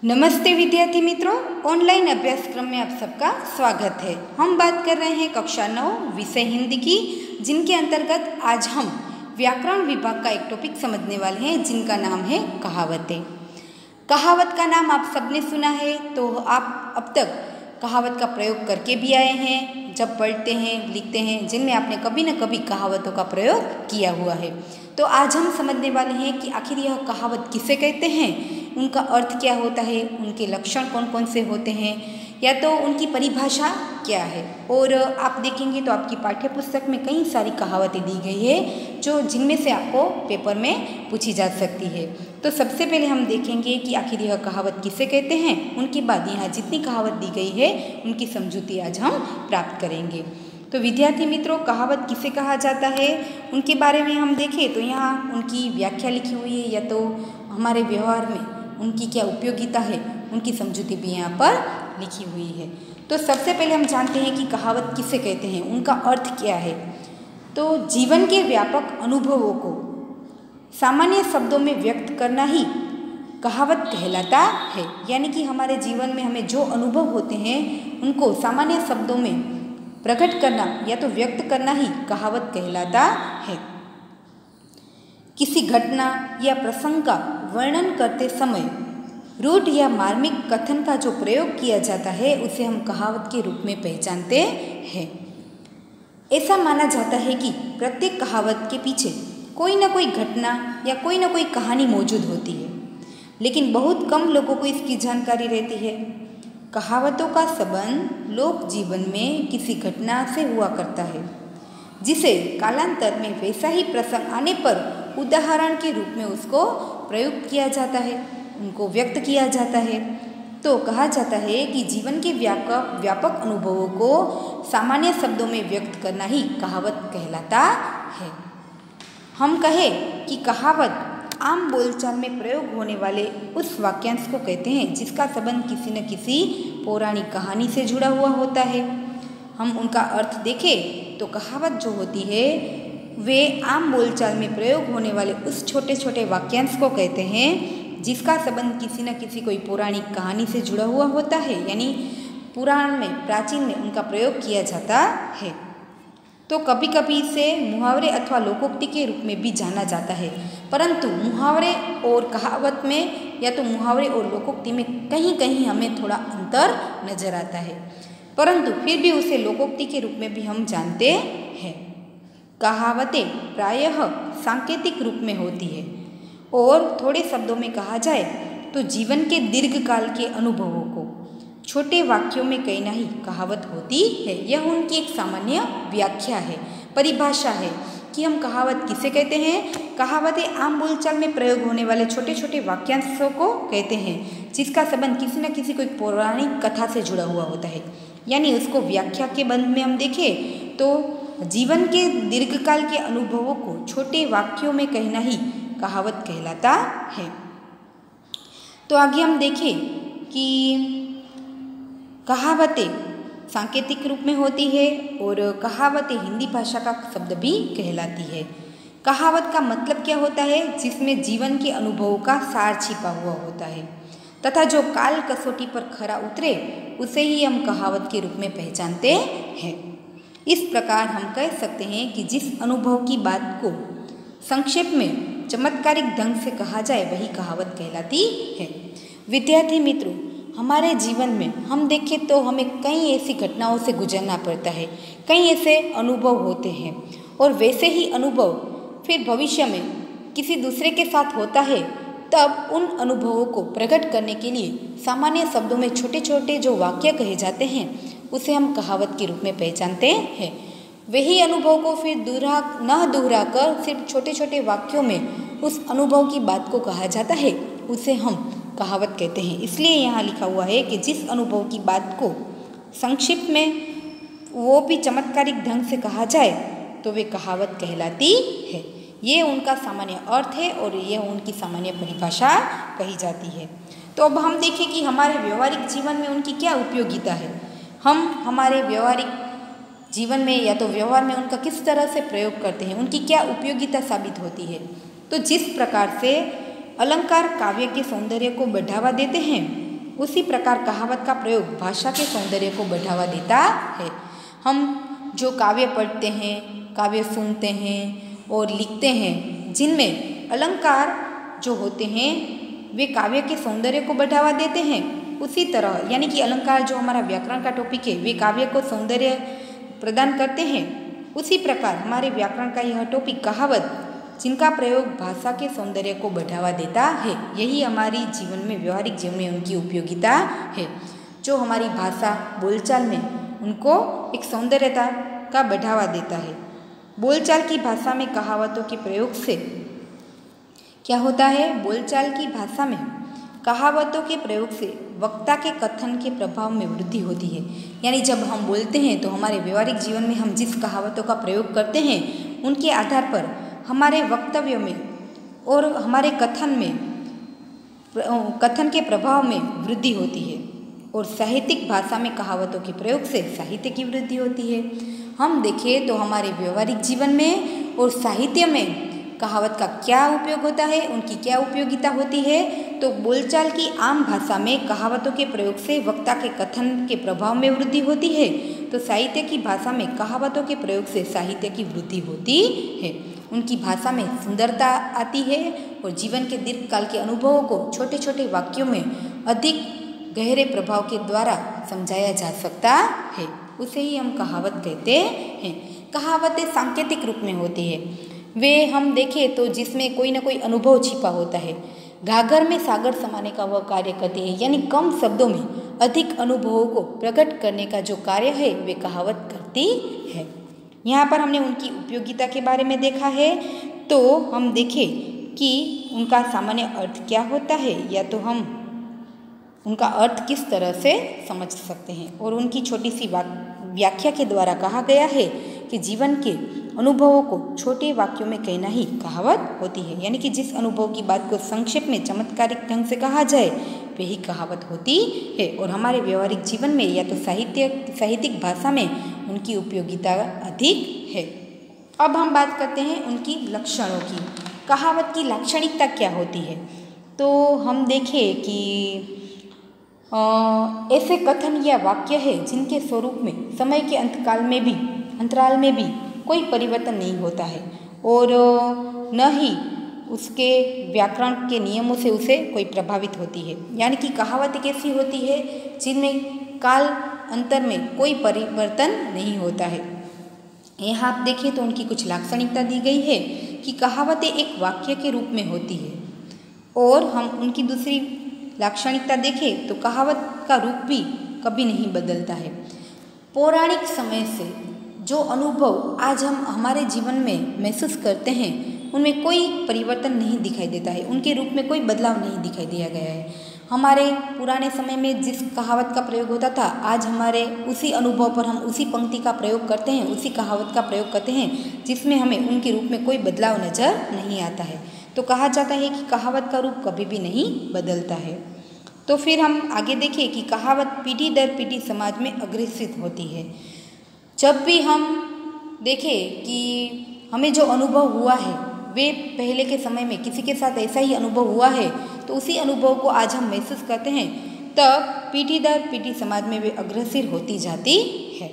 नमस्ते विद्यार्थी मित्रों, ऑनलाइन अभ्यासक्रम में आप सबका स्वागत है। हम बात कर रहे हैं कक्षा 9 विषय हिंदी की, जिनके अंतर्गत आज हम व्याकरण विभाग का एक टॉपिक समझने वाले हैं जिनका नाम है कहावतें। कहावत का नाम आप सबने सुना है, तो आप अब तक कहावत का प्रयोग करके भी आए हैं। जब पढ़ते हैं, लिखते हैं, जिनमें आपने कभी न कभी कहावतों का प्रयोग किया हुआ है। तो आज हम समझने वाले हैं कि आखिर यह कहावत किसे कहते हैं, उनका अर्थ क्या होता है, उनके लक्षण कौन कौन से होते हैं, या तो उनकी परिभाषा क्या है। और आप देखेंगे तो आपकी पाठ्य पुस्तक में कई सारी कहावतें दी गई है जो जिनमें से आपको पेपर में पूछी जा सकती है। तो सबसे पहले हम देखेंगे कि आखिर यह कहावत किसे कहते हैं, उनके बाद यहाँ जितनी कहावत दी गई है उनकी समझूती आज हम प्राप्त करेंगे। तो विद्यार्थी मित्रों, कहावत किसे कहा जाता है, उनके बारे में हम देखें तो यहाँ उनकी व्याख्या लिखी हुई है, या तो हमारे व्यवहार में उनकी क्या उपयोगिता है, उनकी समझूती भी यहाँ पर लिखी हुई है। तो सबसे पहले हम जानते हैं कि कहावत किसे कहते हैं, उनका अर्थ क्या है। तो जीवन के व्यापक अनुभवों को सामान्य शब्दों में व्यक्त करना ही कहावत कहलाता है। यानी कि हमारे जीवन में हमें जो अनुभव होते हैं उनको सामान्य शब्दों में प्रकट करना या तो व्यक्त करना ही कहावत कहलाता है। किसी घटना या प्रसंग का वर्णन करते समय रूढ़ या मार्मिक कथन का जो प्रयोग किया जाता है उसे हम कहावत के रूप में पहचानते हैं। ऐसा माना जाता है कि प्रत्येक कहावत के पीछे कोई ना कोई घटना या कोई ना कोई कहानी मौजूद होती है, लेकिन बहुत कम लोगों को इसकी जानकारी रहती है। कहावतों का संबंध लोक जीवन में किसी घटना से हुआ करता है, जिसे कालांतर में वैसा ही प्रसंग आने पर उदाहरण के रूप में उसको प्रयुक्त किया जाता है, उनको व्यक्त किया जाता है। तो कहा जाता है कि जीवन के व्यापक अनुभवों को सामान्य शब्दों में व्यक्त करना ही कहावत कहलाता है। हम कहें कि कहावत आम बोलचाल में प्रयोग होने वाले उस वाक्यांश को कहते हैं जिसका संबंध किसी न किसी पौराणिक कहानी से जुड़ा हुआ होता है। हम उनका अर्थ देखें तो कहावत जो होती है वे आम बोलचाल में प्रयोग होने वाले उस छोटे छोटे वाक्यांश को कहते हैं जिसका संबंध किसी न किसी कोई पौराणिक कहानी से जुड़ा हुआ होता है, यानी पुराण में, प्राचीन में उनका प्रयोग किया जाता है। तो कभी कभी इसे मुहावरे अथवा लोकोक्ति के रूप में भी जाना जाता है, परंतु मुहावरे और कहावत में या तो मुहावरे और लोकोक्ति में कहीं कहीं हमें थोड़ा अंतर नजर आता है, परंतु फिर भी उसे लोकोक्ति के रूप में भी हम जानते हैं। कहावतें प्रायः सांकेतिक रूप में होती है, और थोड़े शब्दों में कहा जाए तो जीवन के दीर्घकाल के अनुभवों को छोटे वाक्यों में कहना ही कहावत होती है। यह उनकी एक सामान्य व्याख्या है, परिभाषा है कि हम कहावत किसे कहते हैं। कहावतें आम बोलचाल में प्रयोग होने वाले छोटे छोटे वाक्यांशों को कहते हैं जिसका संबंध किसी न किसी कोई पौराणिक कथा से जुड़ा हुआ होता है। यानी उसको व्याख्या के बंध में हम देखें तो जीवन के दीर्घकाल के अनुभवों को छोटे वाक्यों में कहना ही कहावत कहलाता है। तो आगे हम देखें कि कहावतें सांकेतिक रूप में होती है और कहावतें हिंदी भाषा का शब्द भी कहलाती है। कहावत का मतलब क्या होता है, जिसमें जीवन के अनुभवों का सार छिपा हुआ होता है तथा जो काल कसौटी पर खरा उतरे उसे ही हम कहावत के रूप में पहचानते हैं। इस प्रकार हम कह सकते हैं कि जिस अनुभव की बात को संक्षेप में चमत्कारिक ढंग से कहा जाए वही कहावत कहलाती है। विद्यार्थी मित्रों, हमारे जीवन में हम देखें तो हमें कई ऐसी घटनाओं से गुजरना पड़ता है, कई ऐसे अनुभव होते हैं, और वैसे ही अनुभव फिर भविष्य में किसी दूसरे के साथ होता है। तब उन अनुभवों को प्रकट करने के लिए सामान्य शब्दों में छोटे छोटे जो वाक्य कहे जाते हैं उसे हम कहावत के रूप में पहचानते हैं। वही अनुभव को फिर दोहरा कर सिर्फ छोटे छोटे वाक्यों में उस अनुभव की बात को कहा जाता है, उसे हम कहावत कहते हैं। इसलिए यहाँ लिखा हुआ है कि जिस अनुभव की बात को संक्षिप्त में वो भी चमत्कारिक ढंग से कहा जाए तो वे कहावत कहलाती है। ये उनका सामान्य अर्थ है और ये उनकी सामान्य परिभाषा कही जाती है। तो अब हम देखें कि हमारे व्यवहारिक जीवन में उनकी क्या उपयोगिता है। हम हमारे व्यवहारिक जीवन में या तो व्यवहार में उनका किस तरह से प्रयोग करते हैं, उनकी क्या उपयोगिता साबित होती है। तो जिस प्रकार से अलंकार काव्य के सौंदर्य को बढ़ावा देते हैं, उसी प्रकार कहावत का प्रयोग भाषा के सौंदर्य को बढ़ावा देता है। हम जो काव्य पढ़ते हैं, काव्य सुनते हैं और लिखते हैं, जिनमें अलंकार जो होते हैं वे काव्य के सौंदर्य को बढ़ावा देते हैं, उसी तरह यानी कि अलंकार जो हमारा व्याकरण का टॉपिक है वे काव्य को सौंदर्य प्रदान करते हैं। उसी प्रकार हमारे व्याकरण का यह टॉपिक कहावत, जिनका प्रयोग भाषा के सौंदर्य को बढ़ावा देता है, यही हमारी जीवन में, व्यवहारिक जीवन में उनकी उपयोगिता है। जो हमारी भाषा बोलचाल में उनको एक सौंदर्यता का बढ़ावा देता है। बोलचाल की भाषा में कहावतों के प्रयोग से क्या होता है? बोलचाल की भाषा में कहावतों के प्रयोग से वक्ता के कथन के प्रभाव में वृद्धि होती है। यानी जब हम बोलते हैं तो हमारे व्यवहारिक जीवन में हम जिस कहावतों का प्रयोग करते हैं उनके आधार पर हमारे वक्तव्य में और हमारे कथन के प्रभाव में वृद्धि होती है। और साहित्यिक भाषा में कहावतों के प्रयोग से साहित्य की वृद्धि होती है। हम देखें तो हमारे व्यवहारिक जीवन में और साहित्य में कहावत का क्या उपयोग होता है, उनकी क्या उपयोगिता होती है। तो बोलचाल की आम भाषा में कहावतों के प्रयोग से वक्ता के कथन के प्रभाव में वृद्धि होती है, तो साहित्य की भाषा में कहावतों के प्रयोग से साहित्य की वृद्धि होती है। उनकी भाषा में सुंदरता आती है और जीवन के दीर्घकाल के अनुभवों को छोटे छोटे वाक्यों में अधिक गहरे प्रभाव के द्वारा समझाया जा सकता है। उसे ही हम कहावत कहते हैं। कहावतें सांकेतिक रूप में होती है। वे हम देखें तो जिसमें कोई ना कोई अनुभव छिपा होता है। घाघर में सागर समाने का वह कार्य करती है, यानी कम शब्दों में अधिक अनुभवों को प्रकट करने का जो कार्य है वे कहावत करती है। यहाँ पर हमने उनकी उपयोगिता के बारे में देखा है। तो हम देखें कि उनका सामान्य अर्थ क्या होता है, या तो हम उनका अर्थ किस तरह से समझ सकते हैं। और उनकी छोटी सी व्याख्या के द्वारा कहा गया है कि जीवन के अनुभवों को छोटे वाक्यों में कहना ही कहावत होती है। यानी कि जिस अनुभव की बात को संक्षेप में चमत्कारिक ढंग से कहा जाए वही कहावत होती है। और हमारे व्यवहारिक जीवन में या तो साहित्यिक भाषा में उनकी उपयोगिता अधिक है। अब हम बात करते हैं उनकी लक्षणों की। कहावत की लाक्षणिकता क्या होती है? तो हम देखें कि ऐसे कथन या वाक्य है जिनके स्वरूप में समय के अंतराल में भी कोई परिवर्तन नहीं होता है और न ही उसके व्याकरण के नियमों से उसे कोई प्रभावित होती है। यानी कि कहावत एक ऐसी होती है जिनमें काल अंतर में कोई परिवर्तन नहीं होता है। यहाँ आप देखें तो उनकी कुछ लाक्षणिकता दी गई है कि कहावतें एक वाक्य के रूप में होती है। और हम उनकी दूसरी लाक्षणिकता देखें तो कहावत का रूप भी कभी नहीं बदलता है। पौराणिक समय से जो अनुभव आज हम हमारे जीवन में महसूस करते हैं उनमें कोई परिवर्तन नहीं दिखाई देता है, उनके रूप में कोई बदलाव नहीं दिखाई दिया गया है। हमारे पुराने समय में जिस कहावत का प्रयोग होता था, आज हमारे उसी अनुभव पर हम उसी पंक्ति का प्रयोग करते हैं, उसी कहावत का प्रयोग करते हैं, जिसमें हमें उनके रूप में कोई बदलाव नजर नहीं आता है। तो कहा जाता है कि कहावत का रूप कभी भी नहीं बदलता है। तो फिर हम आगे देखें कि कहावत पीढ़ी दर पीढ़ी समाज में अग्रेसित होती है। जब भी हम देखें कि हमें जो अनुभव हुआ है वे पहले के समय में किसी के साथ ऐसा ही अनुभव हुआ है, तो उसी अनुभव को आज हम महसूस करते हैं, तब पीढ़ी दर पीढ़ी समाज में वे अग्रसर होती जाती है।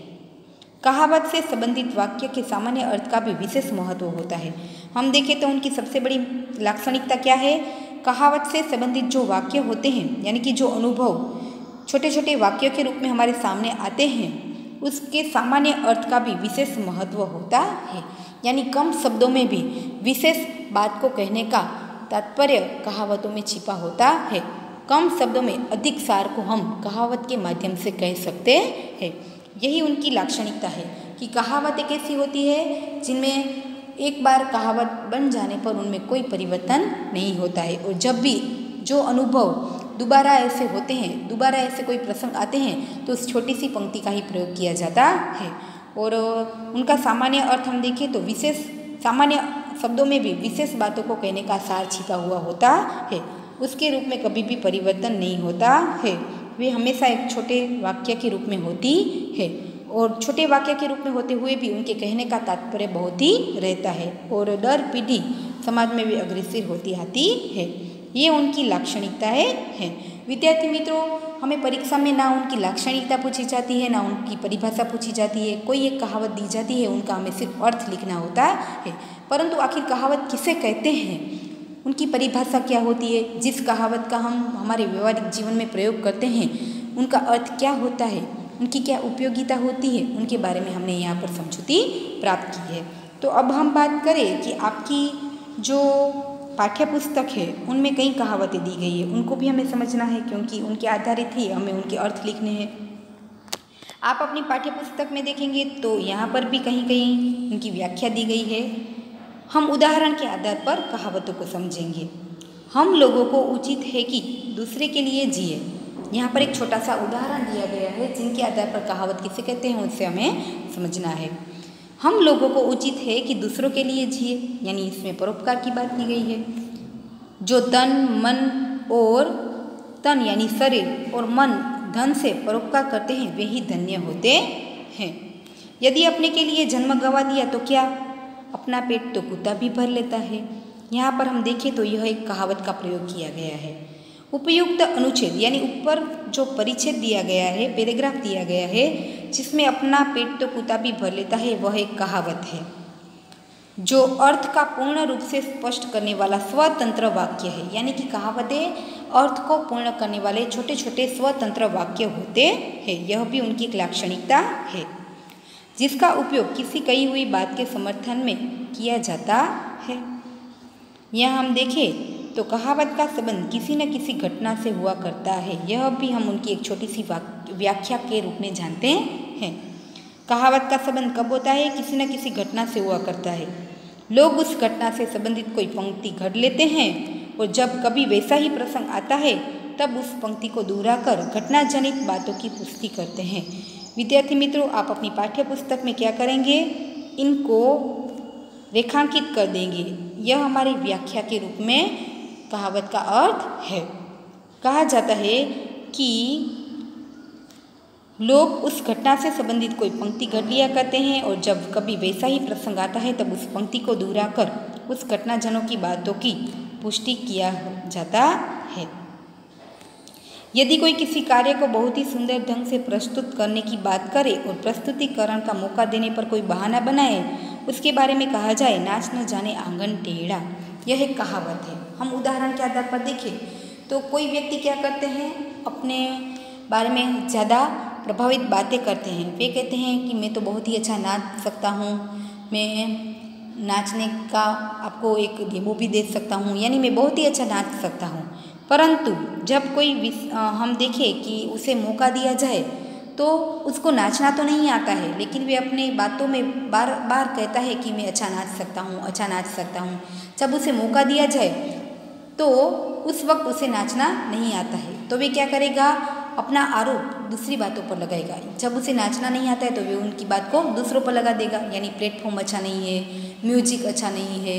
कहावत से संबंधित वाक्य के सामान्य अर्थ का भी विशेष महत्व होता है। हम देखें तो उनकी सबसे बड़ी लाक्षणिकता क्या है? कहावत से संबंधित जो वाक्य होते हैं, यानी कि जो अनुभव छोटे छोटे वाक्यों के रूप में हमारे सामने आते हैं, उसके सामान्य अर्थ का भी विशेष महत्व होता है। यानी कम शब्दों में भी विशेष बात को कहने का तात्पर्य कहावतों में छिपा होता है। कम शब्दों में अधिक सार को हम कहावत के माध्यम से कह सकते हैं। यही उनकी लाक्षणिकता है कि कहावत एक ऐसी होती है जिनमें एक बार कहावत बन जाने पर उनमें कोई परिवर्तन नहीं होता है। और जब भी जो अनुभव दोबारा ऐसे होते हैं, दोबारा ऐसे कोई प्रसंग आते हैं, तो उस छोटी सी पंक्ति का ही प्रयोग किया जाता है। और उनका सामान्य अर्थ हम देखें तो विशेष सामान्य शब्दों में भी विशेष बातों को कहने का सार छिपा हुआ होता है। उसके रूप में कभी भी परिवर्तन नहीं होता है। वे हमेशा एक छोटे वाक्य के रूप में होती है और छोटे वाक्य के रूप में होते हुए भी उनके कहने का तात्पर्य बहुत ही रहता है। और दर पीढ़ी समाज में वे अग्रसर होती आती है। ये उनकी लाक्षणिकताएं हैं। विद्यार्थी मित्रों, हमें परीक्षा में ना उनकी लाक्षणिकता पूछी जाती है, ना उनकी परिभाषा पूछी जाती है। कोई एक कहावत दी जाती है, उनका हमें सिर्फ अर्थ लिखना होता है। परंतु आखिर कहावत किसे कहते हैं, उनकी परिभाषा क्या होती है, जिस कहावत का हम हमारे व्यवहारिक जीवन में प्रयोग करते हैं उनका अर्थ क्या होता है, उनकी क्या उपयोगिता होती है, उनके बारे में हमने यहाँ पर समझूती प्राप्त की है। तो अब हम बात करें कि आपकी जो पाठ्य पुस्तक है उनमें कई कहावतें दी गई है, उनको भी हमें समझना है, क्योंकि उनके आधारित ही हमें उनके अर्थ लिखने हैं। आप अपनी पाठ्य पुस्तक में देखेंगे तो यहाँ पर भी कहीं कहीं उनकी व्याख्या दी गई है। हम उदाहरण के आधार पर कहावतों को समझेंगे। हम लोगों को उचित है कि दूसरे के लिए जिए। यहाँ पर एक छोटा सा उदाहरण दिया गया है, जिनके आधार पर कहावत किसे कहते हैं उससे हमें समझना है। हम लोगों को उचित है कि दूसरों के लिए जिए, यानी इसमें परोपकार की बात की गई है। जो तन यानी शरीर और मन धन से परोपकार करते हैं वे ही धन्य होते हैं। यदि अपने के लिए जन्म गंवा दिया तो क्या, अपना पेट तो कुत्ता भी भर लेता है। यहाँ पर हम देखें तो यह एक कहावत का प्रयोग किया गया है। उपयुक्त अनुच्छेद यानी ऊपर जो परिच्छेद दिया गया है, पैराग्राफ दिया गया है, जिसमें अपना पेट तो कुत्ता भी भर लेता है, वह एक कहावत है जो अर्थ का पूर्ण रूप से स्पष्ट करने वाला स्वतंत्र वाक्य है। यानी कि कहावतें अर्थ को पूर्ण करने वाले छोटे छोटे स्वतंत्र वाक्य होते हैं। यह भी उनकी एक लाक्षणिकता है, जिसका उपयोग किसी कही हुई बात के समर्थन में किया जाता है। यहाँ हम देखें तो कहावत का संबंध किसी न किसी घटना से हुआ करता है। यह भी हम उनकी एक छोटी सी व्याख्या के रूप में जानते हैं। कहावत का संबंध कब होता है, किसी न किसी घटना से हुआ करता है। लोग उस घटना से संबंधित कोई पंक्ति घड़ लेते हैं और जब कभी वैसा ही प्रसंग आता है तब उस पंक्ति को दोहराकर घटना जनित बातों की पुष्टि करते हैं। विद्यार्थी मित्रों, आप अपनी पाठ्य पुस्तक में क्या करेंगे, इनको रेखांकित कर देंगे। यह हमारी व्याख्या के रूप में कहावत का अर्थ है। कहा जाता है कि लोग उस घटना से संबंधित कोई पंक्ति घड़ लिया करते हैं और जब कभी वैसा ही प्रसंग आता है तब उस पंक्ति को दोहराकर उस घटनाजनों की बातों की पुष्टि किया जाता है। यदि कोई किसी कार्य को बहुत ही सुंदर ढंग से प्रस्तुत करने की बात करे और प्रस्तुतिकरण का मौका देने पर कोई बहाना बनाए, उसके बारे में कहा जाए नाच न जाने आंगन टेढ़ा। यह एक कहावत है। हम उदाहरण के आधार पर देखें तो कोई व्यक्ति क्या करते हैं, अपने बारे में ज़्यादा प्रभावित बातें करते हैं। वे कहते हैं कि मैं तो बहुत ही अच्छा नाच सकता हूँ, मैं नाचने का आपको एक डेमो भी दे सकता हूँ, यानी मैं बहुत ही अच्छा नाच सकता हूँ। परंतु जब कोई हम देखें कि उसे मौका दिया जाए तो उसको नाचना तो नहीं आता है, लेकिन वे अपने बातों में बार बार कहता है कि मैं अच्छा नाच सकता हूँ, अच्छा नाच सकता हूँ। जब उसे मौका दिया जाए तो उस वक्त उसे नाचना नहीं आता है, तो वे क्या करेगा, अपना आरोप दूसरी बातों पर लगाएगा। जब उसे नाचना नहीं आता है तो वे उनकी बात को दूसरों पर लगा देगा, यानी प्लेटफॉर्म अच्छा नहीं है, म्यूजिक अच्छा नहीं है,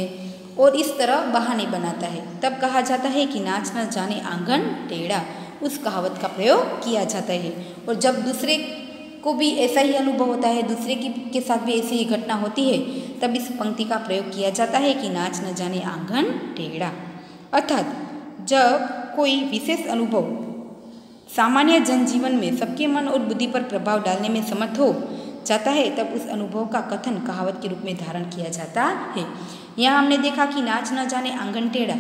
और इस तरह बहाने बनाता है। तब कहा जाता है कि नाच न जाने आंगन टेढ़ा, उस कहावत का प्रयोग किया जाता है। और जब दूसरे को भी ऐसा ही अनुभव होता है, दूसरे के साथ भी ऐसी ही घटना होती है, तब इस पंक्ति का प्रयोग किया जाता है कि नाच न जाने आंगन टेढ़ा। अर्थात जब कोई विशेष अनुभव सामान्य जनजीवन में सबके मन और बुद्धि पर प्रभाव डालने में समर्थ हो जाता है, तब उस अनुभव का कथन कहावत के रूप में धारण किया जाता है। यहाँ हमने देखा कि नाच न जाने आंगन टेढ़ा,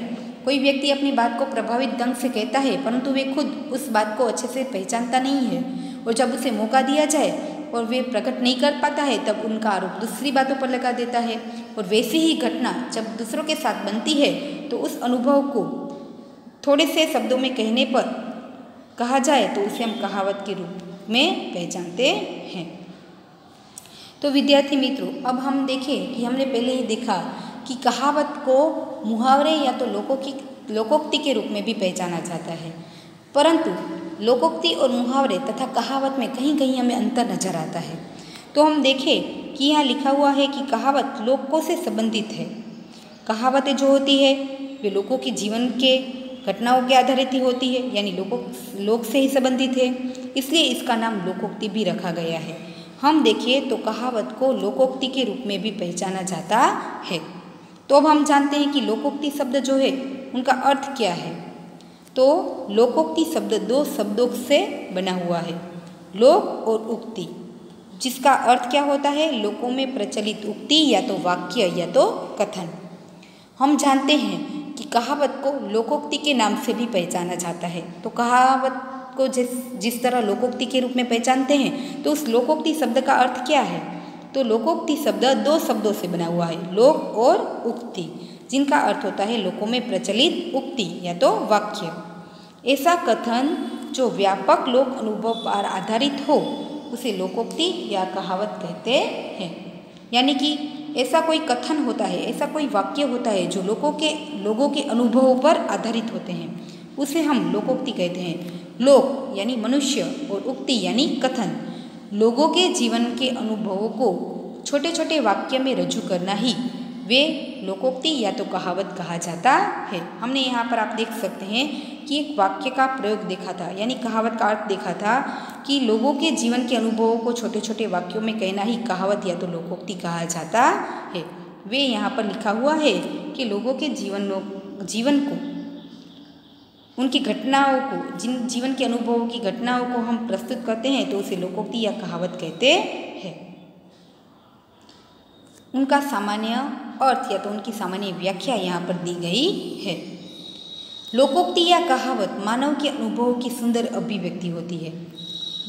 कोई व्यक्ति अपनी बात को प्रभावित ढंग से कहता है, परंतु वे खुद उस बात को अच्छे से पहचानता नहीं है, और जब उसे मौका दिया जाए और वे प्रकट नहीं कर पाता है तब उनका आरोप दूसरी बातों पर लगा देता है। और वैसी ही घटना जब दूसरों के साथ बनती है तो उस अनुभव को थोड़े से शब्दों में कहने पर कहा जाए तो उसे हम कहावत के रूप में पहचानते हैं। तो विद्यार्थी मित्रों, अब हम देखें कि हमने पहले ही देखा कि कहावत को मुहावरे या तो लोकोक्ति के रूप में भी पहचाना जाता है, परंतु लोकोक्ति और मुहावरे तथा कहावत में कहीं कहीं हमें अंतर नजर आता है। तो हम देखें कि यहाँ लिखा हुआ है कि कहावत लोकों से संबंधित है। कहावतें जो होती है वे लोगों के जीवन के घटनाओं के आधारित ही होती है, यानी लोक से ही संबंधित है, इसलिए इसका नाम लोकोक्ति भी रखा गया है। हम देखिए तो कहावत को लोकोक्ति के रूप में भी पहचाना जाता है। तो अब हम जानते हैं कि लोकोक्ति शब्द जो है उनका अर्थ क्या है। तो लोकोक्ति शब्द दो शब्दों से बना हुआ है, लोक और उक्ति, जिसका अर्थ क्या होता है? लोकों में प्रचलित उक्ति या तो वाक्य या तो कथन। हम जानते हैं कि कहावत को लोकोक्ति के नाम से भी पहचाना जाता है। तो कहावत को जिस तरह लोकोक्ति के रूप में पहचानते हैं, तो उस लोकोक्ति शब्द का अर्थ क्या है? तो लोकोक्ति शब्द दो शब्दों से बना हुआ है, लोक और उक्ति, जिनका अर्थ होता है लोकों में प्रचलित उक्ति या तो वाक्य। ऐसा कथन जो व्यापक लोक अनुभव पर आधारित हो उसे लोकोक्ति या कहावत कहते हैं। यानी कि ऐसा कोई कथन होता है, ऐसा कोई वाक्य होता है जो लोगों के अनुभवों पर आधारित होते हैं, उसे हम लोकोक्ति कहते हैं। लोक यानी मनुष्य और उक्ति यानी कथन, लोगों के जीवन के अनुभवों को छोटे छोटे वाक्य में रजू करना ही वे लोकोक्ति या तो कहावत कहा जाता है। हमने यहाँ पर आप देख सकते हैं कि एक वाक्य का प्रयोग देखा था, यानी कहावत का अर्थ देखा था कि लोगों के जीवन के अनुभवों को छोटे छोटे वाक्यों में कहना ही कहावत या तो लोकोक्ति कहा जाता है। वे यहाँ पर लिखा हुआ है कि लोगों के जीवन को, उनकी घटनाओं को, जिन जीवन के अनुभवों की घटनाओं को हम प्रस्तुत करते हैं तो उसे लोकोक्ति या कहावत कहते हैं। उनका सामान्य अर्थ या तो उनकी सामान्य व्याख्या यहाँ पर दी गई है। लोकोक्ति या कहावत मानव के अनुभवों की सुंदर अभिव्यक्ति होती है।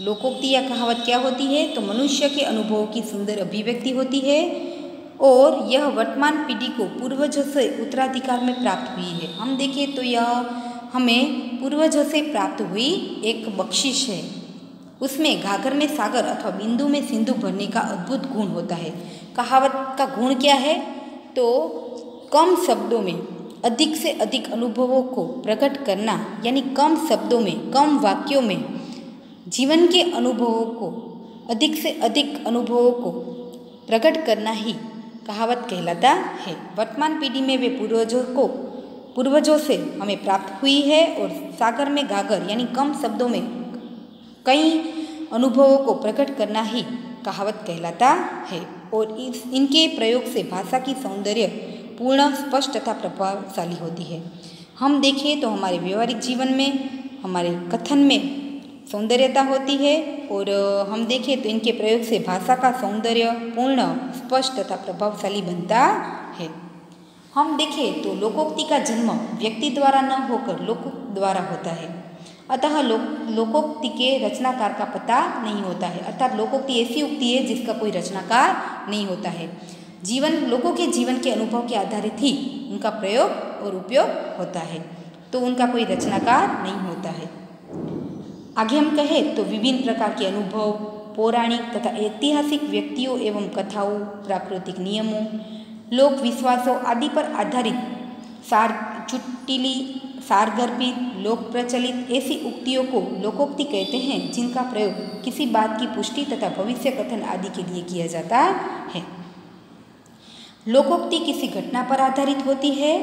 लोकोक्ति या कहावत क्या होती है? तो मनुष्य के अनुभवों की सुंदर अभिव्यक्ति होती है और यह वर्तमान पीढ़ी को पूर्वजों से उत्तराधिकार में प्राप्त हुई है। हम देखें तो यह हमें पूर्वजों से प्राप्त हुई एक बख्शिश है। उसमें घाघर में सागर अथवा बिंदु में सिंधु भरने का अद्भुत गुण होता है। कहावत का गुण क्या है? तो कम शब्दों में अधिक से अधिक अनुभवों को प्रकट करना, यानी कम शब्दों में, कम वाक्यों में जीवन के अनुभवों को, अधिक से अधिक अनुभवों को प्रकट करना ही कहावत कहलाता है। वर्तमान पीढ़ी में वे पूर्वजों से हमें प्राप्त हुई है और सागर में गागर यानी कम शब्दों में कई अनुभवों को प्रकट करना ही कहावत कहलाता है। और इनके प्रयोग से भाषा की सौंदर्य पूर्ण, स्पष्ट तथा प्रभावशाली होती है। हम देखें तो हमारे व्यवहारिक जीवन में, हमारे कथन में सौंदर्यता होती है और हम देखें तो इनके प्रयोग से भाषा का सौंदर्य पूर्ण, स्पष्ट तथा प्रभावशाली बनता है। हम देखें तो लोकोक्ति का जन्म व्यक्ति द्वारा न होकर लोक द्वारा होता है। अतः लोकोक्ति के रचनाकार का पता नहीं होता है। अर्थात लोकोक्ति ऐसी उक्ति है जिसका कोई रचनाकार नहीं होता है। लोगों के जीवन के अनुभव के आधारित ही उनका प्रयोग और उपयोग होता है, तो उनका कोई रचनाकार नहीं होता है। आगे हम कहें तो विभिन्न प्रकार के अनुभव, पौराणिक तथा ऐतिहासिक व्यक्तियों एवं कथाओं, प्राकृतिक नियमों, लोक विश्वासों आदि पर आधारित चुटकीली, सारगर्भित, लोक प्रचलित ऐसी उक्तियों को लोकोक्ति कहते हैं, जिनका प्रयोग किसी बात की पुष्टि तथा भविष्य कथन आदि के लिए किया जाता है। लोकोक्ति किसी घटना पर आधारित होती है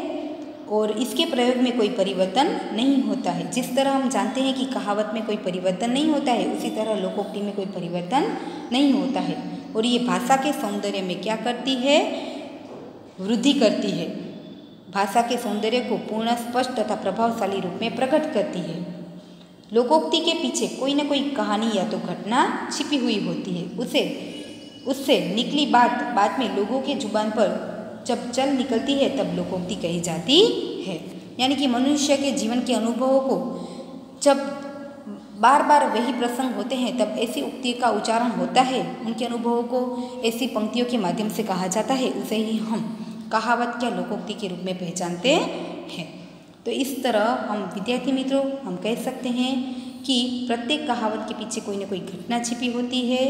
और इसके प्रयोग में कोई परिवर्तन नहीं होता है। जिस तरह हम जानते हैं कि कहावत में कोई परिवर्तन नहीं होता है, उसी तरह लोकोक्ति में कोई परिवर्तन नहीं होता है। और ये भाषा के सौंदर्य में क्या करती है? वृद्धि करती है। भाषा के सौंदर्य को पूर्ण, स्पष्ट तथा प्रभावशाली रूप में प्रकट करती है। लोकोक्ति के पीछे कोई न कोई कहानी या तो घटना छिपी हुई होती है। उससे निकली बात बाद में लोगों के जुबान पर जब चल निकलती है तब लोकोक्ति कही जाती है। यानी कि मनुष्य के जीवन के अनुभवों को जब बार बार वही प्रसंग होते हैं तब ऐसी उक्ति का उच्चारण होता है। उनके अनुभवों को ऐसी पंक्तियों के माध्यम से कहा जाता है, उसे ही हम कहावत या लोकोक्ति के रूप में पहचानते हैं। तो इस तरह हम विद्यार्थी मित्रों हम कह सकते हैं कि प्रत्येक कहावत के पीछे कोई न कोई घटना छिपी होती है।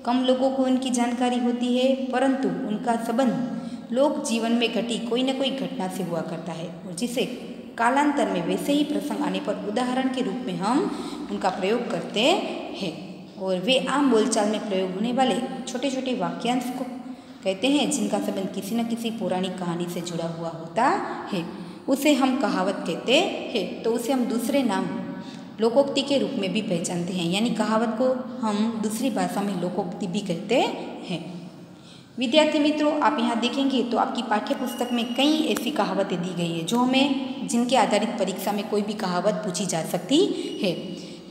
कम लोगों को उनकी जानकारी होती है, परंतु उनका संबंध लोक जीवन में घटी कोई न कोई घटना से हुआ करता है और जिसे कालांतर में वैसे ही प्रसंग आने पर उदाहरण के रूप में हम उनका प्रयोग करते हैं। और वे आम बोलचाल में प्रयोग होने वाले छोटे छोटे वाक्यांश को कहते हैं, जिनका संबंध किसी न किसी पौराणिक कहानी से जुड़ा हुआ होता है, उसे हम कहावत कहते हैं। तो उसे हम दूसरे नाम लोकोक्ति के रूप में भी पहचानते हैं। यानी कहावत को हम दूसरी भाषा में लोकोक्ति भी कहते हैं। विद्यार्थी मित्रों, आप यहाँ देखेंगे तो आपकी पाठ्य पुस्तक में कई ऐसी कहावतें दी गई है जो हमें जिनके आधारित परीक्षा में कोई भी कहावत पूछी जा सकती है।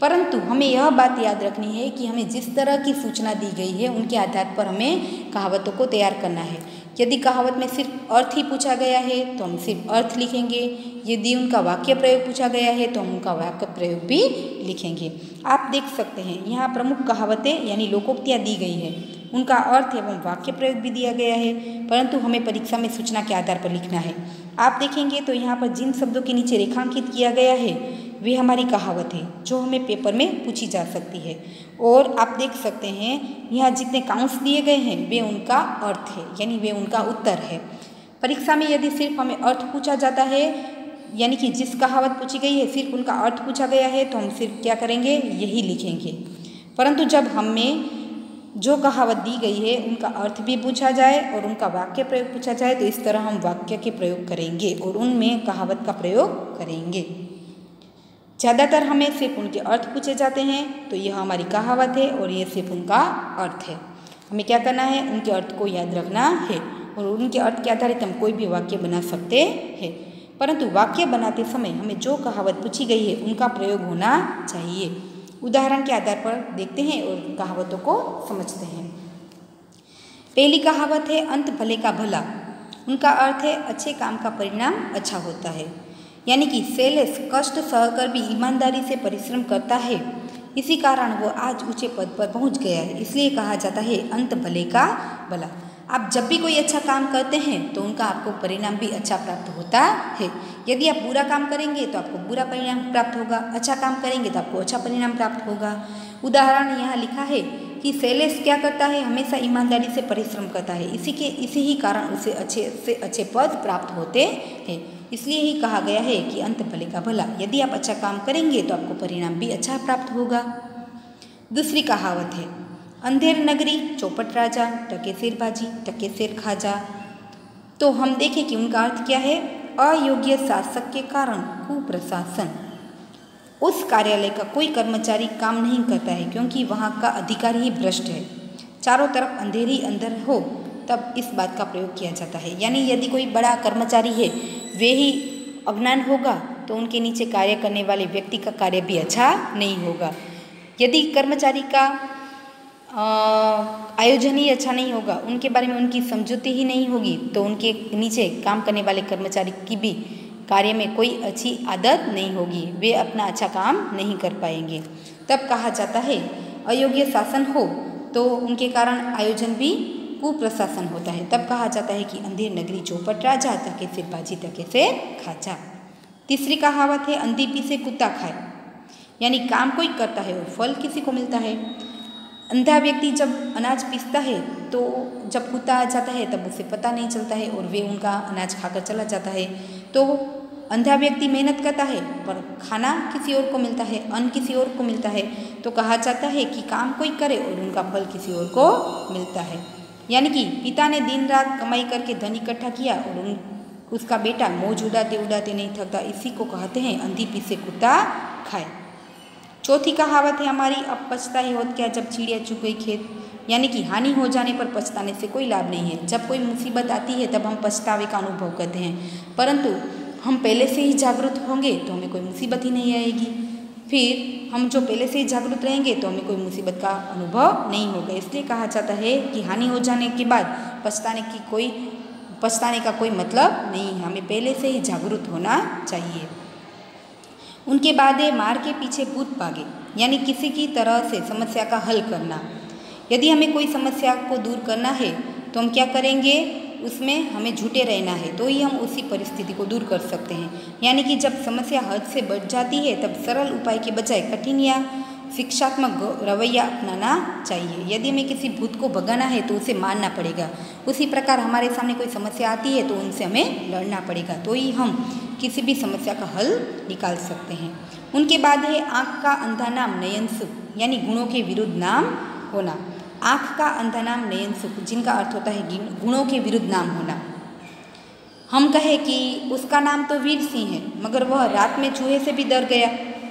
परंतु हमें यह बात याद रखनी है कि हमें जिस तरह की सूचना दी गई है उनके आधार पर हमें कहावतों को तैयार करना है। यदि कहावत में सिर्फ अर्थ ही पूछा गया है तो हम सिर्फ अर्थ लिखेंगे। यदि उनका वाक्य प्रयोग पूछा गया है तो हम उनका वाक्य प्रयोग भी लिखेंगे। आप देख सकते हैं यहाँ प्रमुख कहावतें यानी लोकोक्तियाँ दी गई है, उनका अर्थ एवं वाक्य प्रयोग भी दिया गया है, परंतु हमें परीक्षा में सूचना के आधार पर लिखना है। आप देखेंगे तो यहाँ पर जिन शब्दों के नीचे रेखांकित किया गया है वे हमारी कहावत है जो हमें पेपर में पूछी जा सकती है। और आप देख सकते हैं यहाँ जितने काउंट्स दिए गए हैं वे उनका अर्थ है यानी वे उनका उत्तर है। परीक्षा में यदि सिर्फ हमें अर्थ पूछा जाता है यानी कि जिस कहावत पूछी गई है सिर्फ उनका अर्थ पूछा गया है तो हम सिर्फ क्या करेंगे, यही लिखेंगे। परंतु जब हमें जो कहावत दी गई है उनका अर्थ भी पूछा जाए और उनका वाक्य प्रयोग पूछा जाए तो इस तरह हम वाक्य के प्रयोग करेंगे और उनमें कहावत का प्रयोग करेंगे। ज़्यादातर हमें सिर्फ उनके अर्थ पूछे जाते हैं तो यह हमारी कहावत है और ये सिर्फ उनका अर्थ है। हमें क्या करना है, उनके अर्थ को याद रखना है और उनके अर्थ के आधारित हम कोई भी वाक्य बना सकते हैं। परंतु वाक्य बनाते समय हमें जो कहावत पूछी गई है उनका प्रयोग होना चाहिए। उदाहरण के आधार पर देखते हैं और कहावतों को समझते हैं। पहली कहावत है अंत भले का भला। उनका अर्थ है अच्छे काम का परिणाम अच्छा होता है, यानी कि शैलेश कष्ट सहकर भी ईमानदारी से परिश्रम करता है, इसी कारण वो आज ऊंचे पद पर पहुंच गया है, इसलिए कहा जाता है अंत भले का भला। आप जब भी कोई अच्छा काम करते हैं तो उनका आपको परिणाम भी अच्छा प्राप्त होता है। यदि आप बुरा काम करेंगे तो आपको बुरा परिणाम प्राप्त होगा, अच्छा काम करेंगे तो आपको अच्छा परिणाम प्राप्त होगा। उदाहरण यहाँ लिखा है कि शैलेश क्या करता है, हमेशा ईमानदारी से परिश्रम करता है, इसी ही कारण उसे अच्छे से अच्छे पद प्राप्त होते हैं, इसलिए ही कहा गया है कि अंत भले का भला। यदि आप अच्छा काम करेंगे तो आपको परिणाम भी अच्छा प्राप्त होगा। दूसरी कहावत है अंधेर नगरी चौपट राजा, टके सिर बाजी टके सिर खाजा। तो हम देखें कि उनका अर्थ क्या है, अयोग्य शासक के कारण कुप्रशासन। उस कार्यालय का कोई कर्मचारी काम नहीं करता है क्योंकि वहाँ का अधिकारी ही भ्रष्ट है। चारों तरफ अंधेरी अंदर हो तब इस बात का प्रयोग किया जाता है, यानी यदि कोई बड़ा कर्मचारी है वे ही अज्ञान होगा तो उनके नीचे कार्य करने वाले व्यक्ति का कार्य भी अच्छा नहीं होगा। यदि कर्मचारी का आयोजन ही अच्छा नहीं होगा, उनके बारे में उनकी समझौती ही नहीं होगी तो उनके नीचे काम करने वाले कर्मचारी की भी कार्य में कोई अच्छी आदत नहीं होगी, वे अपना अच्छा काम नहीं कर पाएंगे। तब कहा जाता है अयोग्य शासन हो तो उनके कारण आयोजन भी कुप्रशासन होता है, तब कहा जाता है कि अंधेर नगरी चौपट राजा, टके सिर बाजी टके से खाजा। तीसरी कहावत है अंधी पीसे कुत्ता खाए, यानी काम कोई करता है और फल किसी को मिलता है। अंधा व्यक्ति जब अनाज पीसता है तो जब कुत्ता आ जाता है तब उसे पता नहीं चलता है और वे उनका अनाज खाकर चला जाता है। तो अंधा व्यक्ति मेहनत करता है पर खाना किसी और को मिलता है, अन्न किसी और को मिलता है, तो कहा जाता है कि काम कोई करे और उनका फल किसी और को मिलता है। यानी कि पिता ने दिन रात कमाई करके धन इकट्ठा किया और उसका बेटा मौज उड़ाते उड़ाते नहीं थकता, इसी को कहते हैं अंधी पीसे कुत्ता खाए। चौथी कहावत है हमारी अब पछताए होत क्या जब चिड़िया चुग गई खेत, यानी कि हानि हो जाने पर पछताने से कोई लाभ नहीं है। जब कोई मुसीबत आती है तब हम पछतावे का अनुभव करते हैं, परंतु हम पहले से ही जागरूक होंगे तो हमें कोई मुसीबत ही नहीं आएगी। फिर हम जो पहले से ही जागरूक रहेंगे तो हमें कोई मुसीबत का अनुभव नहीं होगा। इसलिए कहा जाता है कि हानि हो जाने के बाद पछताने का कोई मतलब नहीं है, हमें पहले से ही जागरूक होना चाहिए। उनके बाद है मार के पीछे भूत भागे, यानी किसी की तरह से समस्या का हल करना। यदि हमें कोई समस्या को दूर करना है तो हम क्या करेंगे, उसमें हमें झूठे रहना है तो ही हम उसी परिस्थिति को दूर कर सकते हैं। यानी कि जब समस्या हद से बढ़ जाती है तब सरल उपाय के बजाय कठिन या शिक्षात्मक रवैया अपनाना चाहिए। यदि हमें किसी भूत को भगाना है तो उसे मारना पड़ेगा, उसी प्रकार हमारे सामने कोई समस्या आती है तो उनसे हमें लड़ना पड़ेगा, तो ही हम किसी भी समस्या का हल निकाल सकते हैं। उनके बाद है आँख का अंधा नाम नयन सुख, यानी गुणों के विरुद्ध नाम होना। आँख का अंधा नाम नयन सुख, जिनका अर्थ होता है गुणों के विरुद्ध नाम होना। हम कहें कि उसका नाम तो वीर सिंह है मगर वह रात में चूहे से भी डर गया,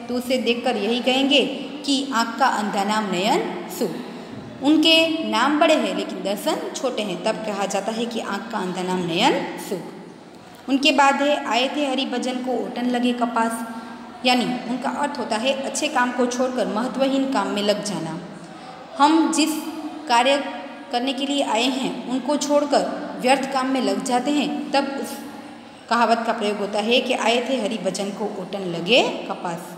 तो उसे देखकर यही कहेंगे कि आँख का अंधा नाम नयन सुख। उनके नाम बड़े हैं लेकिन दर्शन छोटे हैं, तब कहा जाता है कि आँख का अंधा नाम नयन सुख। उनके बाद है आए थे हरि भजन को ओटन लगे कपास, यानी उनका अर्थ होता है अच्छे काम को छोड़कर महत्वहीन काम में लग जाना। हम जिस कार्य करने के लिए आए हैं उनको छोड़कर व्यर्थ काम में लग जाते हैं, तब उस कहावत का प्रयोग होता है कि आए थे हरि भजन को ओटन लगे कपास।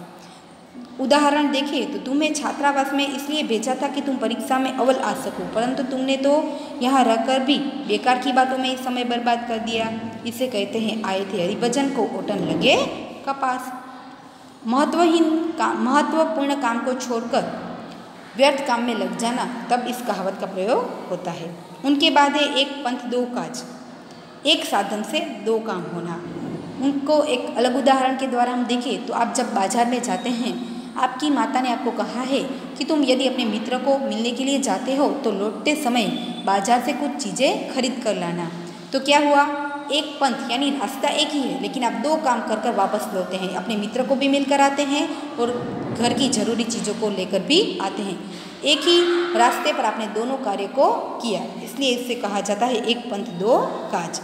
उदाहरण देखें तो तुम्हें छात्रावास में इसलिए भेजा था कि तुम परीक्षा में अव्वल आ सको, परंतु तुमने तो यहाँ रहकर भी बेकार की बातों में समय बर्बाद कर दिया। इसे कहते हैं आए थे हरि भजन को ओटन लगे कपास। महत्वपूर्ण काम को छोड़कर व्यर्थ काम में लग जाना, तब इस कहावत का प्रयोग होता है। उनके बाद है एक पंथ दो काज, एक साधन से दो काम होना। उनको एक अलग उदाहरण के द्वारा हम देखें तो आप जब बाजार में जाते हैं, आपकी माता ने आपको कहा है कि तुम यदि अपने मित्र को मिलने के लिए जाते हो तो लौटते समय बाजार से कुछ चीज़ें खरीद कर लाना। तो क्या हुआ, एक पंथ यानी रास्ता एक ही है, लेकिन आप दो काम कर कर वापस लौटे हैं। अपने मित्र को भी मिलकर आते हैं और घर की जरूरी चीज़ों को लेकर भी आते हैं। एक ही रास्ते पर आपने दोनों कार्य को किया, इसलिए इससे कहा जाता है एक पंथ दो काज।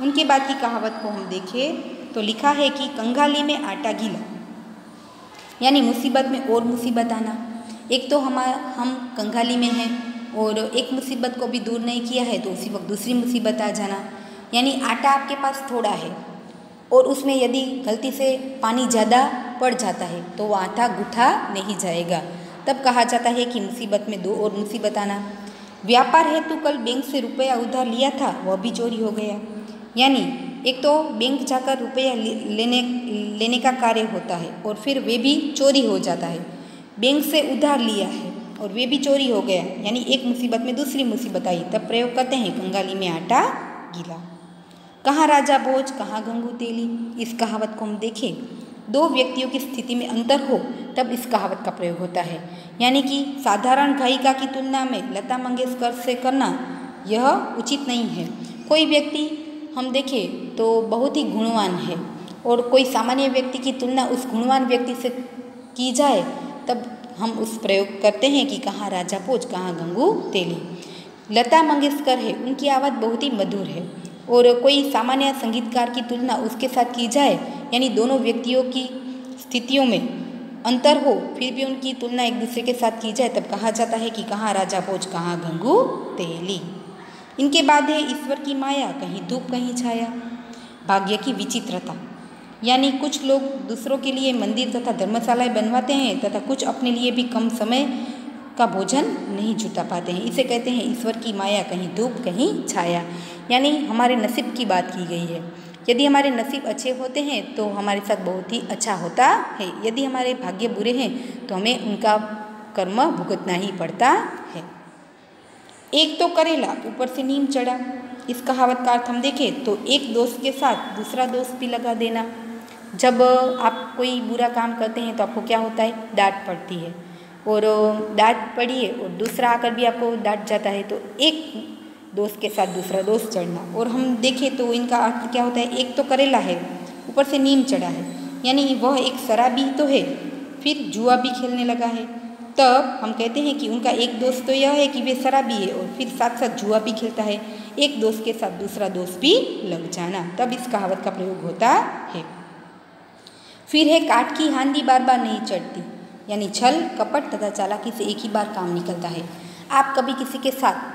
उनके बाद की कहावत को हम देखें तो लिखा है कि कंगाली में आटा गीला, यानी मुसीबत में और मुसीबत आना। एक तो हम कंगाली में हैं और एक मुसीबत को भी दूर नहीं किया है तो उसी वक्त दूसरी मुसीबत आ जाना। यानी आटा आपके पास थोड़ा है और उसमें यदि गलती से पानी ज़्यादा पड़ जाता है तो वो आटा गूँथा नहीं जाएगा, तब कहा जाता है कि मुसीबत में दो और मुसीबत आना। व्यापार हेतु कल बैंक से रुपया उधार लिया था, वह भी चोरी हो गया। यानी एक तो बैंक जाकर रुपया लेने का कार्य होता है और फिर वे भी चोरी हो जाता है। बैंक से उधार लिया है और वे भी चोरी हो गया, यानी एक मुसीबत में दूसरी मुसीबत आई, तब प्रयोग करते हैं कंगाली में आटा गीला। कहाँ राजा भोज कहाँ गंगू तेली, इस कहावत को हम देखें, दो व्यक्तियों की स्थिति में अंतर हो तब इस कहावत का प्रयोग होता है। यानी कि साधारण गायिका की तुलना में लता मंगेशकर से करना यह उचित नहीं है। कोई व्यक्ति हम देखें तो बहुत ही गुणवान है और कोई सामान्य व्यक्ति की तुलना उस गुणवान व्यक्ति से की जाए, तब हम उस प्रयोग करते हैं कि कहाँ राजा भोज कहाँ गंगू तेली। लता मंगेशकर है, उनकी आवाज़ बहुत ही मधुर है और कोई सामान्य संगीतकार की तुलना उसके साथ की जाए, यानी दोनों व्यक्तियों की स्थितियों में अंतर हो फिर भी उनकी तुलना एक दूसरे के साथ की जाए, तब कहा जाता है कि कहाँ राजा भोज कहाँ गंगू तेली। इनके बाद है ईश्वर की माया, कहीं धूप कहीं छाया। भाग्य की विचित्रता, यानी कुछ लोग दूसरों के लिए मंदिर तथा धर्मशालाएं बनवाते हैं तथा कुछ अपने लिए भी कम समय का भोजन नहीं जुटा पाते हैं। इसे कहते हैं ईश्वर की माया, कहीं धूप कहीं छाया। यानी हमारे नसीब की बात की गई है। यदि हमारे नसीब अच्छे होते हैं तो हमारे साथ बहुत ही अच्छा होता है, यदि हमारे भाग्य बुरे हैं तो हमें उनका कर्म भुगतना ही पड़ता है। एक तो करेला ऊपर से नीम चढ़ा, इस कहावत का अर्थ हम देखें तो एक दोस्त के साथ दूसरा दोस्त भी लगा देना। जब आप कोई बुरा काम करते हैं तो आपको क्या होता है, डांट पड़ती है, और डांट पड़ी है और दूसरा आकर भी आपको डांट जाता है तो एक दोस्त के साथ दूसरा दोस्त चढ़ना। और हम देखें तो इनका अर्थ क्या होता है, एक तो करेला है ऊपर से नीम चढ़ा है, यानी वह एक शराबी तो है फिर जुआ भी खेलने लगा है। तब हम कहते हैं कि उनका एक दोस्त तो यह है कि वे शराबी है और फिर साथ साथ जुआ भी खेलता है, एक दोस्त के साथ दूसरा दोस्त भी लग जाना, तब इस कहावत का प्रयोग होता है। फिर है काठ की हांडी बार बार नहीं चढ़ती, यानी छल कपट तथा चालाकी से एक ही बार काम निकलता है। आप कभी किसी के साथ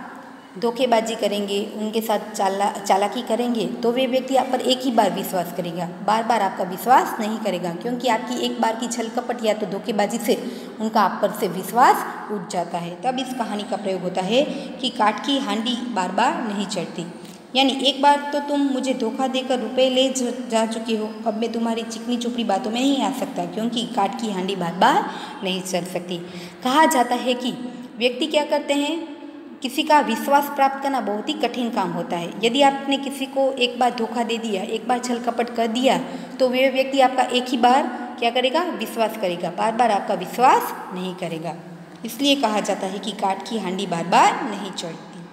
धोखेबाजी करेंगे, उनके साथ चालाकी करेंगे तो वे व्यक्ति आप पर एक ही बार विश्वास करेगा, बार बार आपका विश्वास नहीं करेगा, क्योंकि आपकी एक बार की छल कपट या तो धोखेबाजी से उनका आप पर से विश्वास उठ जाता है। तब इस कहानी का प्रयोग होता है कि काठ की हांडी बार बार नहीं चढ़ती, यानी एक बार तो तुम मुझे धोखा देकर रुपए ले जा चुके हो, अब मैं तुम्हारी चिकनी चुपड़ी बातों में नहीं आ सकता, क्योंकि काठ की हांडी बार बार नहीं चढ़ सकती। कहा जाता है कि व्यक्ति क्या करते हैं, किसी का विश्वास प्राप्त करना बहुत ही कठिन काम होता है। यदि आपने किसी को एक बार धोखा दे दिया, एक बार छल कपट कर दिया, तो वे व्यक्ति आपका एक ही बार क्या करेगा, विश्वास करेगा, बार बार आपका विश्वास नहीं करेगा। इसलिए कहा जाता है कि काठ की हांडी बार बार नहीं चढ़ती।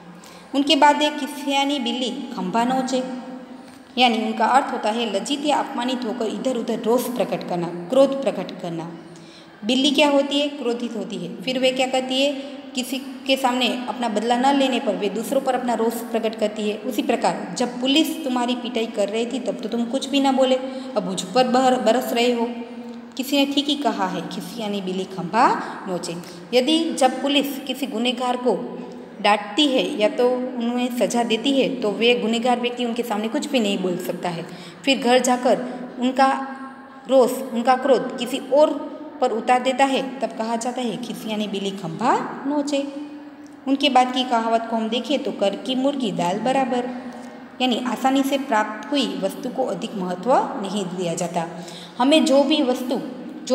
उनके बाद एक किसियानी बिल्ली खंभा नोचे, यानी उनका अर्थ होता है लज्जित या अपमानित होकर इधर उधर रोष प्रकट करना, क्रोध प्रकट करना। बिल्ली क्या होती है, क्रोधित होती है, फिर वे क्या करती है, किसी के सामने अपना बदला न लेने पर वे दूसरों पर अपना रोष प्रकट करती है, उसी प्रकार जब पुलिस तुम्हारी पिटाई कर रही थी तब तो तुम कुछ भी ना बोले, अब मुझ पर बरस रहे हो। किसी ने ठीक ही कहा है, खिसियानी बिल्ली खंभा नोचे। यदि जब पुलिस किसी गुनहगार को डांटती है या तो उन्हें सजा देती है तो वे गुनहगार व्यक्ति उनके सामने कुछ भी नहीं बोल सकता है। फिर घर जाकर उनका रोष, उनका क्रोध किसी और पर उतार देता है, तब कहा जाता है खिसियानी बिल्ली खंभा नोचे। उनके बाद की कहावत को हम देखें तो कर की मुर्गी दाल बराबर, यानी आसानी से प्राप्त हुई वस्तु को अधिक महत्व नहीं दिया जाता। हमें जो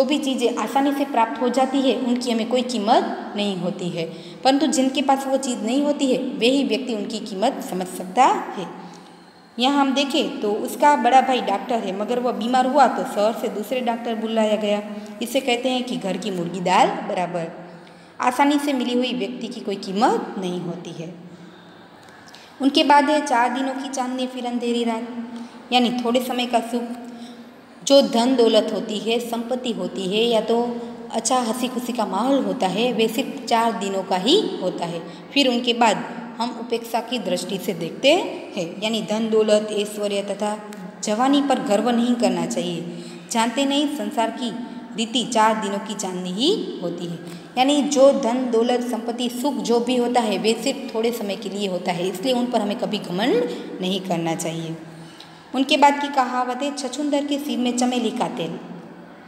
भी चीज़ें आसानी से प्राप्त हो जाती है उनकी हमें कोई कीमत नहीं होती है, परंतु जिनके पास वो चीज़ नहीं होती है वे ही व्यक्ति उनकी कीमत समझ सकता है। यहाँ हम देखें तो उसका बड़ा भाई डॉक्टर है, मगर वह बीमार हुआ तो शहर से दूसरे डॉक्टर बुलाया गया। इसे कहते हैं कि घर की मुर्गी दाल बराबर। आसानी से मिली हुई व्यक्ति की कोई कीमत नहीं होती है। उनके बाद है 4 दिनों की चांदनी फिर अंधेरी रात, यानी थोड़े समय का सुख। जो धन दौलत होती है, संपत्ति होती है या तो अच्छा हंसी खुशी का माहौल होता है, वे सिर्फ 4 दिनों का ही होता है। फिर उनके बाद हम उपेक्षा की दृष्टि से देखते हैं, यानी धन दौलत ऐश्वर्य तथा जवानी पर गर्व नहीं करना चाहिए। जानते नहीं संसार की रीति 4 दिनों की चांदनी ही होती है, यानी जो धन दौलत संपत्ति सुख जो भी होता है वे सिर्फ थोड़े समय के लिए होता है, इसलिए उन पर हमें कभी घमंड नहीं करना चाहिए। उनके बाद की कहावत है छछूंदर के सिर में चमेली का तेल।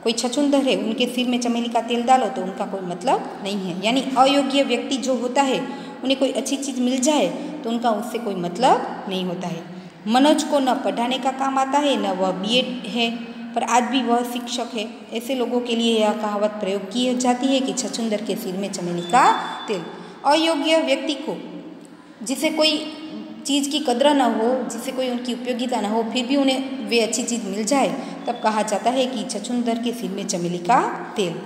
कोई छछूंदर है, उनके सिर में चमेली का तेल डालो तो उनका कोई मतलब नहीं है, यानी अयोग्य व्यक्ति जो होता है उन्हें कोई अच्छी चीज़ मिल जाए तो उनका उससे कोई मतलब नहीं होता है। मनोज को न पढ़ाने का काम आता है न वह बीएड है, पर आज भी वह शिक्षक है। ऐसे लोगों के लिए यह कहावत प्रयोग की जाती है कि छछूंदर के सिर में चमेली का तेल। अयोग्य व्यक्ति को, जिसे कोई चीज़ की कद्र न हो, जिसे कोई उनकी उपयोगिता न हो, फिर भी उन्हें वे अच्छी चीज़ मिल जाए तब कहा जाता है कि छछूंदर के सिर में चमेली का तेल।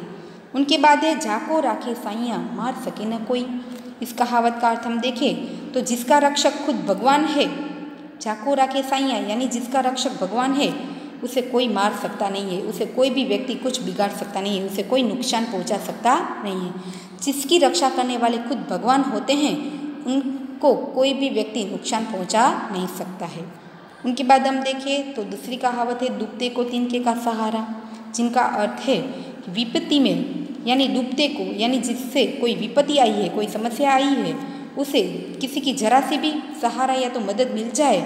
उनके बाद है जाको राखे साइयाँ मार सके न कोई। इस कहावत का अर्थ हम देखें तो जिसका रक्षक खुद भगवान है, जाको राखे साइयाँ यानी जिसका रक्षक भगवान है, उसे कोई मार सकता नहीं है, उसे कोई भी व्यक्ति कुछ बिगाड़ सकता नहीं है, उसे कोई नुकसान पहुंचा सकता नहीं है। जिसकी रक्षा करने वाले खुद भगवान होते हैं उनको कोई भी व्यक्ति नुकसान पहुंचा नहीं सकता है। उनके बाद हम देखें तो दूसरी कहावत है डूबते को तिनके का सहारा, जिनका अर्थ है कि विपत्ति में यानी डूबते को, यानी जिससे कोई विपत्ति आई है, कोई समस्या आई है, उसे किसी की जरा सी भी सहारा या तो मदद मिल जाए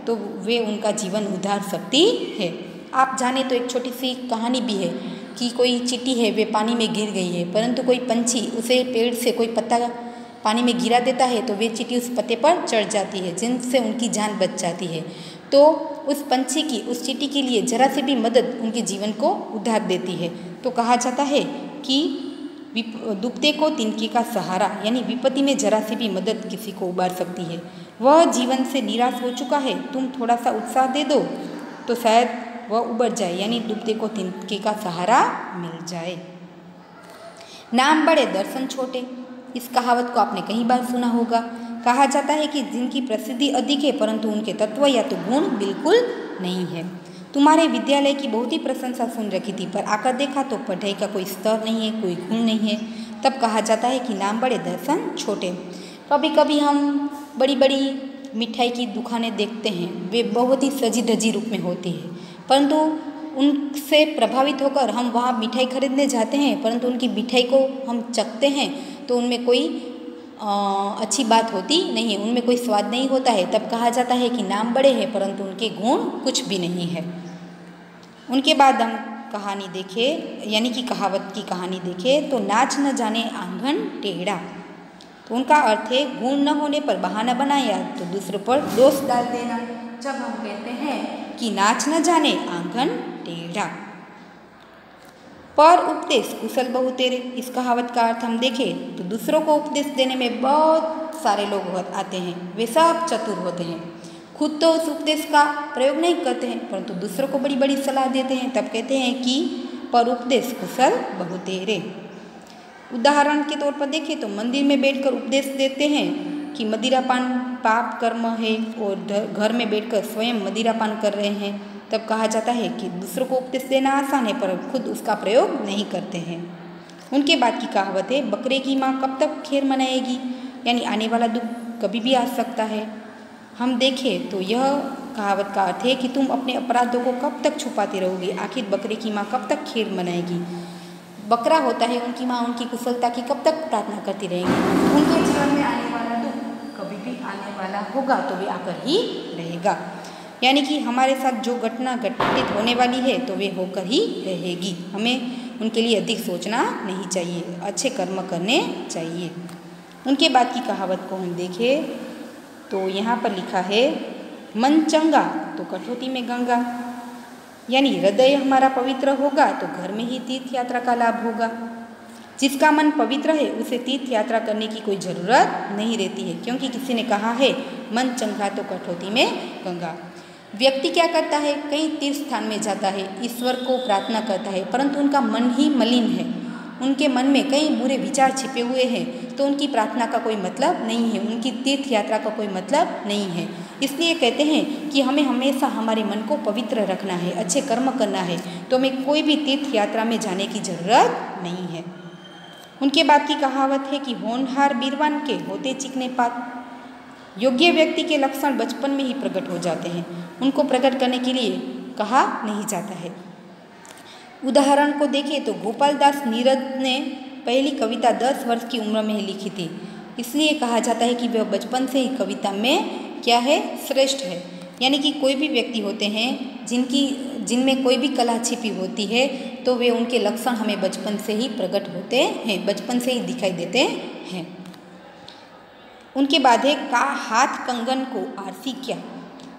तो वे उनका जीवन उधार सकती है। आप जाने तो एक छोटी सी कहानी भी है कि कोई चींटी है, वे पानी में गिर गई है, परंतु कोई पंछी उसे पेड़ से कोई पत्ता पानी में गिरा देता है तो वे चींटी उस पत्ते पर चढ़ जाती है, जिनसे उनकी जान बच जाती है। तो उस पंछी की, उस चींटी के लिए जरा सी भी मदद उनके जीवन को उधार देती है। तो कहा जाता है कि डूबते को तिनके का सहारा, यानी विपत्ति में जरा सी भी मदद किसी को उबार सकती है। वह जीवन से निराश हो चुका है, तुम थोड़ा सा उत्साह दे दो तो शायद वह उबर जाए, यानी डूबते को तिनके का सहारा मिल जाए। नाम बड़े दर्शन छोटे, इस कहावत को आपने कई बार सुना होगा। कहा जाता है कि जिनकी प्रसिद्धि अधिक है परंतु उनके तत्व या तो गुण बिल्कुल नहीं है। तुम्हारे विद्यालय की बहुत ही प्रशंसा सुन रखी थी, पर आकर देखा तो पढ़ाई का कोई स्तर नहीं है, कोई गुण नहीं है, तब कहा जाता है कि नाम बड़े दर्शन छोटे। कभी कभी हम बड़ी बड़ी मिठाई की दुकानें देखते हैं, वे बहुत ही सजी धजी रूप में होती है, परंतु उनसे प्रभावित होकर हम वहाँ मिठाई खरीदने जाते हैं, परंतु उनकी मिठाई को हम चखते हैं तो उनमें कोई अच्छी बात होती नहीं है, उनमें कोई स्वाद नहीं होता है। तब कहा जाता है कि नाम बड़े हैं परंतु उनके गुण कुछ भी नहीं है। उनके बाद हम कहानी देखें, यानी कि कहावत की कहानी देखें तो नाच न जाने आंगन टेढ़ा। तो उनका अर्थ है गुण न होने पर बहाना बनाया तो दूसरों पर दोष डाल देना। जब हम कहते हैं कि नाच न जाने आंगन टेढ़ा। पर उपदेश कुशल बहु तेरे, इस कहावत का अर्थ हम देखें तो दूसरों को उपदेश देने में बहुत सारे लोग आते हैं, वे सब चतुर होते हैं, खुद तो उस उपदेश का प्रयोग नहीं करते हैं परंतु दूसरों को बड़ी बड़ी सलाह देते हैं। तब कहते हैं कि पर उपदेश कुशल बहु तेरे। उदाहरण के तौर पर देखें तो मंदिर में बैठकर उपदेश देते हैं कि मदिरापान पाप कर्म है और घर में बैठकर स्वयं मदिरापान कर रहे हैं, तब कहा जाता है कि दूसरों को उपदेश देना आसान है पर खुद उसका प्रयोग नहीं करते हैं। उनके बाद की कहावत है, बकरे की माँ कब तक खैर मनाएगी, यानी आने वाला दुख कभी भी आ सकता है। हम देखें तो यह कहावत का अर्थ है कि तुम अपने अपराधों को कब तक छुपाते रहोगे, आखिर बकरे की माँ कब तक खैर मनाएगी। बकरा होता है, उनकी माँ उनकी कुशलता की कब तक प्रार्थना करती रहेंगी। उनके जीवन में आने वाला दुख कभी भी आने वाला होगा तो वे आकर ही रहेगा, यानी कि हमारे साथ जो घटना घटित होने वाली है तो वे होकर ही रहेगी। हमें उनके लिए अधिक सोचना नहीं चाहिए, अच्छे कर्म करने चाहिए। उनके बाद की कहावत को हम देखें तो यहाँ पर लिखा है, मन चंगा तो कठौती में गंगा, यानी हृदय हमारा पवित्र होगा तो घर में ही तीर्थ यात्रा का लाभ होगा। जिसका मन पवित्र है उसे तीर्थ यात्रा करने की कोई ज़रूरत नहीं रहती है, क्योंकि किसी ने कहा है मन चंगा तो कठौती में गंगा। व्यक्ति क्या करता है, कहीं तीर्थ स्थान में जाता है, ईश्वर को प्रार्थना करता है, परंतु उनका मन ही मलिन है, उनके मन में कई बुरे विचार छिपे हुए हैं, तो उनकी प्रार्थना का कोई मतलब नहीं है, उनकी तीर्थ यात्रा का कोई मतलब नहीं है। इसलिए कहते हैं कि हमें हमेशा हमारे मन को पवित्र रखना है, अच्छे कर्म करना है, तो हमें कोई भी तीर्थ यात्रा में जाने की ज़रूरत नहीं है। उनके बाद की कहावत है कि होनहार बीरवान के होते चिकने पात। योग्य व्यक्ति के लक्षण बचपन में ही प्रकट हो जाते हैं, उनको प्रकट करने के लिए कहा नहीं जाता है। उदाहरण को देखें तो गोपाल दास नीरद ने पहली कविता 10 वर्ष की उम्र में ही लिखी थी, इसलिए कहा जाता है कि वह बचपन से ही कविता में क्या है, श्रेष्ठ है। यानी कि कोई भी व्यक्ति होते हैं जिनमें कोई भी कला छिपी होती है तो वे उनके लक्षण हमें बचपन से ही प्रकट होते हैं, बचपन से ही दिखाई देते हैं। उनके बाद है, का हाथ कंगन को आरसी क्या,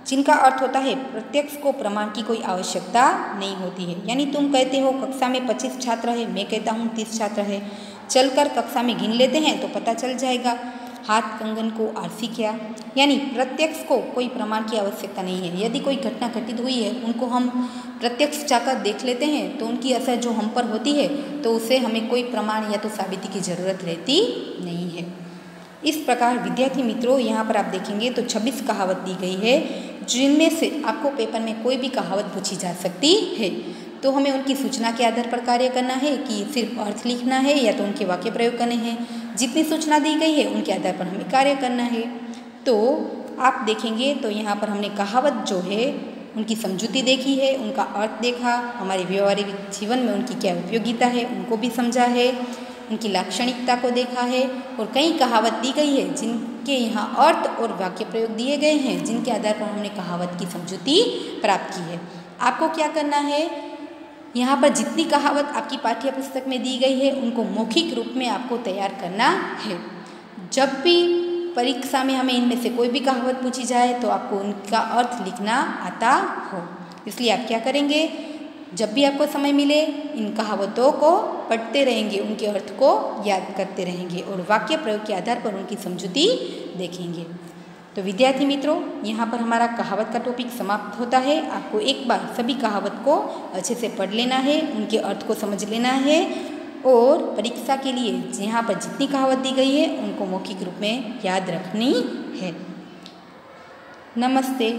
जिनका अर्थ होता है प्रत्यक्ष को प्रमाण की कोई आवश्यकता नहीं होती है। यानी तुम कहते हो कक्षा में 25 छात्र है, मैं कहता हूँ 30 छात्र है, चलकर कक्षा में गिन लेते हैं तो पता चल जाएगा। हाथ कंगन को आरसी क्या, यानी प्रत्यक्ष को कोई प्रमाण की आवश्यकता नहीं है। यदि कोई घटना घटित हुई है, उनको हम प्रत्यक्ष जाकर देख लेते हैं तो उनकी असर जो हम पर होती है तो उसे हमें कोई प्रमाण या तो साबिती की ज़रूरत रहती नहीं है। इस प्रकार विद्यार्थी मित्रों, यहाँ पर आप देखेंगे तो 26 कहावत दी गई है, जिनमें से आपको पेपर में कोई भी कहावत पूछी जा सकती है। तो हमें उनकी सूचना के आधार पर कार्य करना है कि सिर्फ अर्थ लिखना है या तो उनके वाक्य प्रयोग करने हैं। जितनी सूचना दी गई है उनके आधार पर हमें कार्य करना है। तो आप देखेंगे तो यहाँ पर हमने कहावत जो है उनकी समझूती देखी है, उनका अर्थ देखा, हमारे व्यवहारिक जीवन में उनकी क्या उपयोगिता है उनको भी समझा है, उनकी लाक्षणिकता को देखा है, और कई कहावत दी गई है जिनके यहाँ अर्थ और वाक्य प्रयोग दिए गए हैं, जिनके आधार पर हमने कहावत की समझूती प्राप्त की है। आपको क्या करना है, यहाँ पर जितनी कहावत आपकी पाठ्य पुस्तक में दी गई है उनको मौखिक रूप में आपको तैयार करना है। जब भी परीक्षा में हमें इनमें से कोई भी कहावत पूछी जाए तो आपको उनका अर्थ लिखना आता हो। इसलिए आप क्या करेंगे, जब भी आपको समय मिले इन कहावतों को पढ़ते रहेंगे, उनके अर्थ को याद करते रहेंगे और वाक्य प्रयोग के आधार पर उनकी समझूती देखेंगे। तो विद्यार्थी मित्रों, यहाँ पर हमारा कहावत का टॉपिक समाप्त होता है। आपको एक बार सभी कहावत को अच्छे से पढ़ लेना है, उनके अर्थ को समझ लेना है और परीक्षा के लिए यहाँ पर जितनी कहावत दी गई है उनको मौखिक रूप में याद रखनी है। नमस्ते।